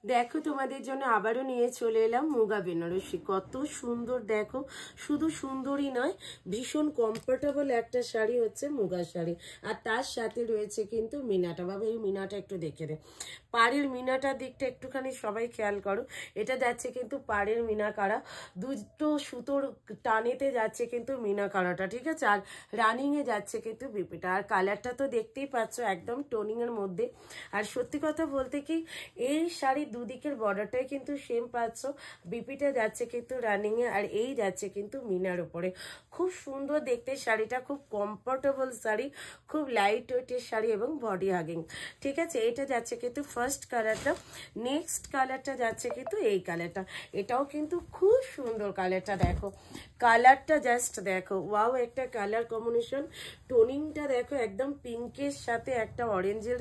দেখো তোমাদের জন্য আবারও নিয়ে চলে এলাম মুগা বেনারসি। কত সুন্দর দেখো, শুধু সুন্দরই নয়, ভীষণ কমফোর্টেবল একটা শাড়ি হচ্ছে মুগা শাড়ি। আর তার সাথে রয়েছে কিন্তু মিনাটা। বাবা এই মিনাটা একটু দেখে দে, পাড়ের মিনাটার দিকটা একটুখানি সবাই খেয়াল করো। এটা যাচ্ছে কিন্তু পাড়ের মিনা কারা, দুটো সুতোর টানেতে যাচ্ছে কিন্তু মিনা কারাটা, ঠিক আছে। আর রানিংয়ে যাচ্ছে কিন্তু বিপিটা। আর কালারটা তো দেখতেই পাচ্ছ, একদম টোনিংয়ের মধ্যে। আর সত্যি কথা বলতে কি, এই শাড়ি দুদিকের বর্ডারটাই কিন্তু সেম পাচ্ছ। বিপিটা যাচ্ছে কিন্তু রানিং এ, আর এই যাচ্ছে কিন্তু মিনার উপরে। খুব সুন্দর দেখতে শাড়িটা, খুব কমফোর্টেবল শাড়ি, খুব লাইট ওয়েটের শাড়ি এবং বডি হাগিং, ঠিক আছে। এটা যাচ্ছে কিন্তু ফার্স্ট কালারটা। নেক্সট কালারটা যাচ্ছে কিন্তু এই কালারটা। এটাও কিন্তু খুব সুন্দর কালারটা, দেখো কালারটা জাস্ট দেখো, ওয়াও একটা কালার কম্বিনেশন। টোনিংটা দেখো, একদম পিঙ্কের সাথে একটা অরেঞ্জের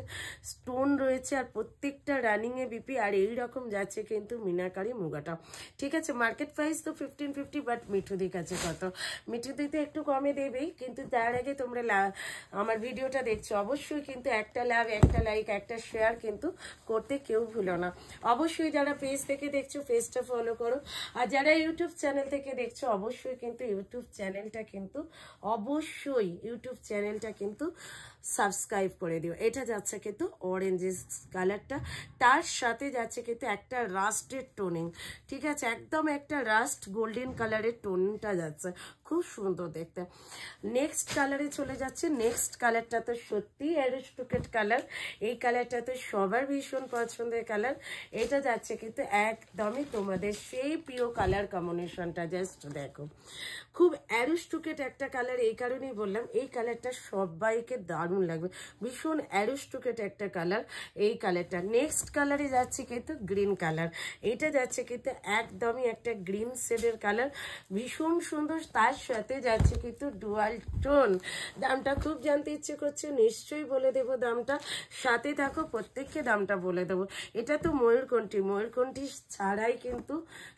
স্টোন রয়েছে, আর প্রত্যেকটা রানিং এ বিপি। আর এইরকম যাচ্ছে কিন্তু মিনাকারি মুগাটা, ঠিক আছে। মার্কেট প্রাইস তো 1550, বাট মিঠুদির কাছে কত, মিঠুদিতে একটু কমে দেবেই। কিন্তু তার আগে তোমরা আমার ভিডিওটা দেখছো, অবশ্যই কিন্তু একটা লাভ, একটা লাইক, একটা শেয়ার কিন্তু করতে কেউ ভুলো না। অবশ্যই যারা পেজ থেকে দেখছো পেজটা ফলো করো, আর যারা ইউটিউব চ্যানেল থেকে দেখছো অবশ্যই কিন্তু ইউটিউব চ্যানেলটা কিন্তু সাবস্ক্রাইব করে দিও। এটা যাচ্ছে কিন্তু অরেঞ্জ কালারটা, তার সাথে যাচ্ছে কিন্তু একটা রাস্টের টোনিং, ঠিক আছে। একদম একটা রাস্ট গোল্ডেন কালারের টোনটা যাচ্ছে, খুব সুন্দর দেখতে। নেক্সট কালারে চলে যাচ্ছে। নেক্সট কালারটা তো সত্যি অ্যারিস্টোক্রেট কালার। এই কালারটা তো সবার ভীষণ পছন্দের কালার। এটা যাচ্ছে কিন্তু একদমই তোমাদের সেই প্রিয় কালার কম্বিনেশনটা, জাস্ট দেখো খুব অ্যারিস্টোক্রেট একটা কালার। এই কারণেই বললাম এই কালারটা সবাইকে দারুণ লাগবে, ভীষণ অ্যারিস্টোক্রেট একটা কালার এই কালারটা। নেক্সট কালারে যাচ্ছে কিন্তু গ্রিন কালার। এটা যাচ্ছে কিন্তু একদমই একটা গ্রিন শেডের কালার, ভীষণ সুন্দর। তার সাথে যাচ্ছে কিন্তু ডুয়াল টোন। দামটা খুব জানতে ইচ্ছে করছে, নিশ্চয়ই বলে দেবো দামটা, সাথে থাকো, প্রত্যেককে দামটা বলে দেবো। এটা তো ময়ূরকণ্ঠী ছাড়াই কিন্তু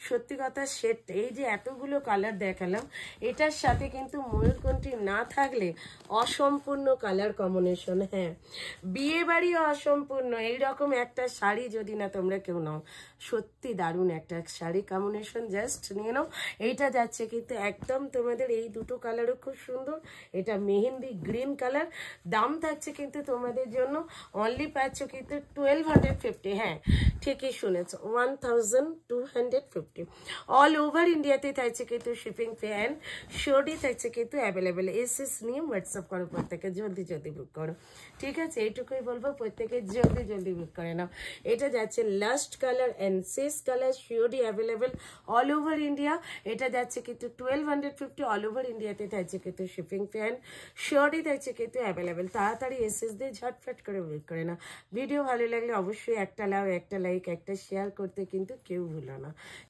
সত্যি কথা সেট, এই যে এতগুলো কালার দেখালাম, এটার সাথে কিন্তু ময়ূরকণ্ঠী না থাকলে অসম্পূর্ণ কালার কম্বিনেশন। হ্যাঁ, বিয়ে বাড়ি অসম্পূর্ণ এইরকম একটা শাড়ি যদি না তোমরা কেউ নাও, সত্যি দারুণ একটা শাড়ি কম্বিনেশন, জাস্ট নিয়ে নাও। এইটা যাচ্ছে কিন্তু একদম তোমাদের এই দুটো কালারও খুব সুন্দর। এটা মেহেন্দি গ্রিন কালার। দাম থাকছে কিন্তু তোমাদের জন্য অনলি পাচ্ছ কিন্তু 1250। হ্যাঁ ঠিকই শুনেছ, 1250। অল ওভার ইন্ডিয়াতে থাকছে কিন্তু শিপিং ফি অ্যান্ড শিওরলি থাকছে কিন্তু অ্যাভেলেবেল। এসএস নিয়ে হোয়াটসঅ্যাপ করো, প্রত্যেকে জলদি বুক করো, ঠিক আছে। এইটুকুই বলবো, প্রত্যেকে জলদি বুক করে নাও। এটা যাচ্ছে লাস্ট কালার অ্যান্ড শেষ colour, surely available all over India. এটা যাচ্ছে কিন্তু 1250। অল ওভার ইন্ডিয়াতে থাকছে কিন্তু শিপিং ফি অ্যান্ড শিওরলি থাকছে কিন্তু অ্যাভেলেবেল। তাড়াতাড়ি এসএস দিয়ে ঝটফট করে বুক করে নাও। ভিডিও ভালো লাগলে অবশ্যই একটা লাভ, একটা লাইক, একটা শেয়ার করতে কিন্তু কেউ ভুলো না।